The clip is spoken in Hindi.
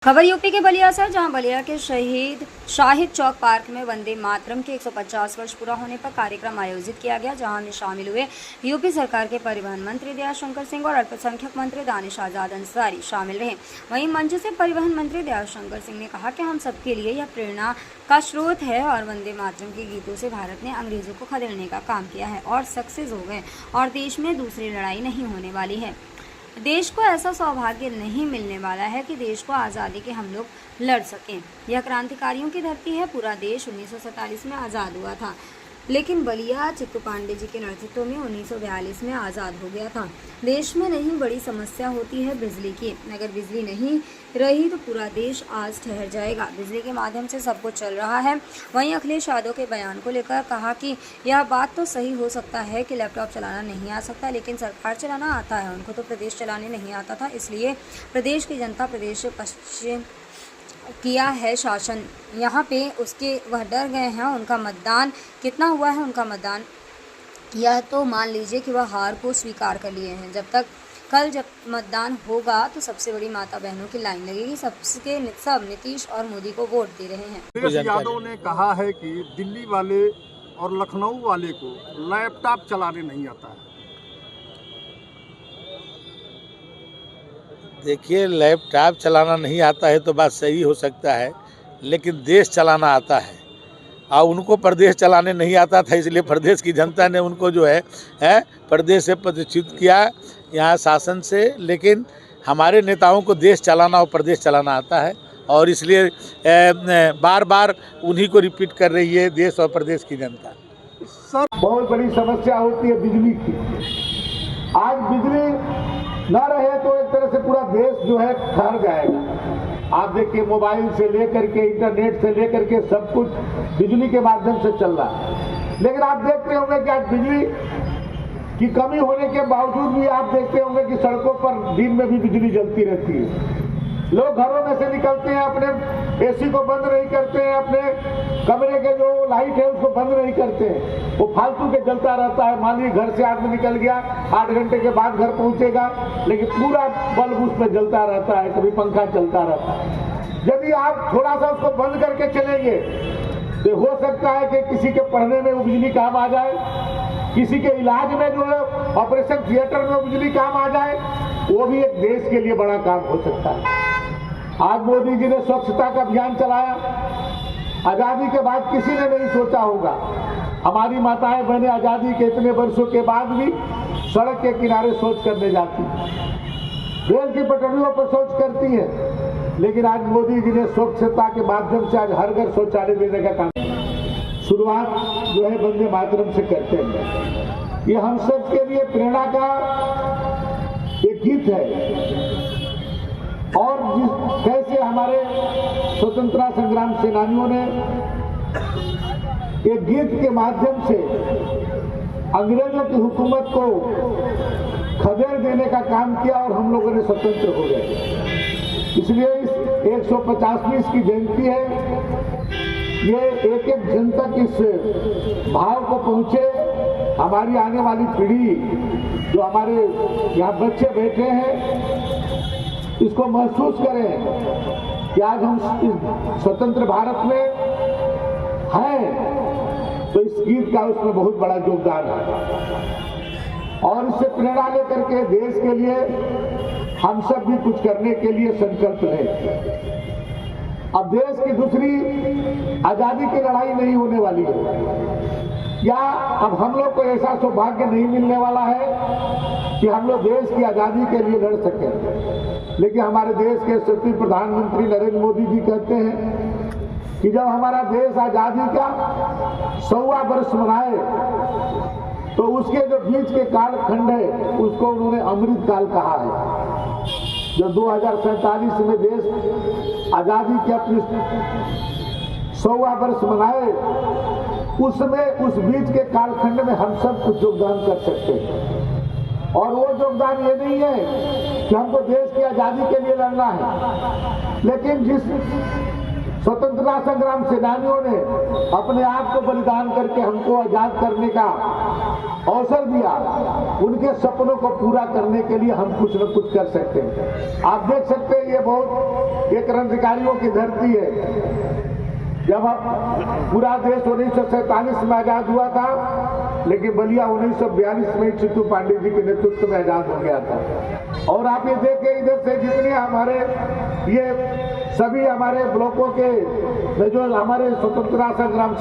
खबर यूपी के बलिया से, जहां बलिया के शहीद शाहिद चौक पार्क में वंदे मातरम के 150 वर्ष पूरा होने पर कार्यक्रम आयोजित किया गया, जहां में शामिल हुए यूपी सरकार के परिवहन मंत्री दयाशंकर सिंह और अल्पसंख्यक मंत्री दानिश आजाद अंसारी शामिल रहे। वहीं मंच से परिवहन मंत्री दयाशंकर सिंह ने कहा कि हम सबके लिए यह प्रेरणा का स्रोत है और वंदे मातरम के गीतों से भारत ने अंग्रेजों को खदेड़ने का काम किया है और सक्सेस हो गए और देश में दूसरी लड़ाई नहीं होने वाली है। देश को ऐसा सौभाग्य नहीं मिलने वाला है कि देश को आज़ादी के हम लोग लड़ सकें। यह क्रांतिकारियों की धरती है। पूरा देश 1947 में आज़ाद हुआ था, लेकिन बलिया चित्तू पांडे जी के नेतृत्व में 1942 में आज़ाद हो गया था। देश में नहीं बड़ी समस्या होती है बिजली की। अगर बिजली नहीं रही तो पूरा देश आज ठहर जाएगा। बिजली के माध्यम से सब कुछ चल रहा है। वहीं अखिलेश यादव के बयान को लेकर कहा कि यह बात तो सही हो सकता है कि लैपटॉप चलाना नहीं आ सकता, लेकिन सरकार चलाना आता है। उनको तो प्रदेश चलाने नहीं आता था, इसलिए प्रदेश की जनता प्रदेश से पश्चिम किया है शासन यहाँ पे, उसके वह डर गए हैं। उनका मतदान कितना हुआ है, उनका मतदान यह तो मान लीजिए कि वह हार को स्वीकार कर लिए हैं। जब मतदान होगा तो सबसे बड़ी माता बहनों की लाइन लगेगी। सब नीतीश और मोदी को वोट दे रहे हैं। अखिलेश यादव ने कहा है कि दिल्ली वाले और लखनऊ वाले को लैपटॉप चलाने नहीं आता है। देखिए, लैपटॉप चलाना नहीं आता है तो बात सही हो सकता है, लेकिन देश चलाना आता है और उनको प्रदेश चलाने नहीं आता था, इसलिए प्रदेश की जनता ने उनको जो है प्रदेश से प्रतिष्ठित किया यहाँ शासन से। लेकिन हमारे नेताओं को देश चलाना और प्रदेश चलाना आता है और इसलिए बार बार उन्हीं को रिपीट कर रही है देश और प्रदेश की जनता। सर, बहुत बड़ी समस्या होती है बिजली की। आज बिजली ना रहे तो एक तरह से पूरा देश जो है ठहर जाएगा। आप देखिए, मोबाइल से लेकर के इंटरनेट से लेकर के सब कुछ बिजली के माध्यम से चल रहा है। लेकिन आप देखते होंगे कि आज बिजली की कमी होने के बावजूद भी आप देखते होंगे कि सड़कों पर दिन में भी बिजली जलती रहती है। लोग घरों में से निकलते हैं, अपने एसी को बंद नहीं करते हैं, अपने कमरे के जो लाइट है उसको बंद नहीं करते हैं, वो फालतू के जलता रहता है। मान लीजिए घर से आदमी निकल गया, 8 घंटे के बाद घर पहुंचेगा, लेकिन पूरा बल्ब उस पर जलता रहता है, कभी पंखा चलता रहता है। यदि आप थोड़ा सा उसको बंद करके चलेंगे तो हो सकता है कि किसी के पढ़ने में वो बिजली काम आ जाए, किसी के इलाज में जो है ऑपरेशन थिएटर में वो बिजली काम आ जाए, वो भी एक देश के लिए बड़ा काम हो सकता है। आज मोदी जी ने स्वच्छता का अभियान चलाया। आजादी के बाद किसी ने नहीं सोचा होगा, हमारी माताएं बहनें आजादी के इतने वर्षों के बाद भी सड़क के किनारे शौच करने जाती, रेल की पटरियों पर शौच करती है। लेकिन आज मोदी जी ने स्वच्छता के माध्यम से आज हर घर शौचालय देने का काम, शुरुआत जो है वंदे मातरम से करते हैं। ये हम सब के लिए प्रेरणा का एक गीत है। और कैसे हमारे स्वतंत्रता संग्राम सेनानियों ने एक गीत के माध्यम से अंग्रेजों की हुकूमत को खदेड़ देने का काम किया और हम लोगों ने स्वतंत्र हो गए। इसलिए इस 150वीं इसकी जयंती है। ये एक एक जन तक इस भाव को पहुंचे, हमारी आने वाली पीढ़ी, जो हमारे यहाँ बच्चे बैठे हैं, इसको महसूस करें कि आज हम इस स्वतंत्र भारत में हैं, तो इस गीत का उसमें बहुत बड़ा योगदान है। और इससे प्रेरणा लेकर के देश के लिए हम सब भी कुछ करने के लिए संकल्प लें। अब देश की दूसरी आजादी की लड़ाई नहीं होने वाली है, या अब हम लोग को ऐसा सौभाग्य नहीं मिलने वाला है कि हम लोग देश की आजादी के लिए लड़ सकें। लेकिन हमारे देश के यशस्वी प्रधानमंत्री नरेंद्र मोदी जी कहते हैं कि जब हमारा देश आजादी का 100वां वर्ष मनाए तो उसके जो बीच के कालखंड है उसको उन्होंने अमृत काल कहा है। जब 2047 में देश आजादी के अपनी 100वां वर्ष मनाए, उसमें उस बीच के कालखंड में हम सब कुछ योगदान कर सकते हैं। और वो योगदान ये नहीं है कि हमको देश की आजादी के लिए लड़ना है, लेकिन जिस स्वतंत्रता संग्राम सेनानियों ने अपने आप को बलिदान करके हमको आजाद करने का अवसर दिया, उनके सपनों को पूरा करने के लिए हम कुछ न कुछ कर सकते हैं। आप देख सकते हैं, ये बहुत ये क्रांतिकारियों की धरती है। जब पूरा देश 1947 में आजाद हुआ था, लेकिन बलिया 1942 में चित्तू पांडे जी के नेतृत्व में आजाद हो गया था। और आप ये देखें इधर से जितने हमारे ये सभी हमारे ब्लॉकों के जो हमारे स्वतंत्रता संग्राम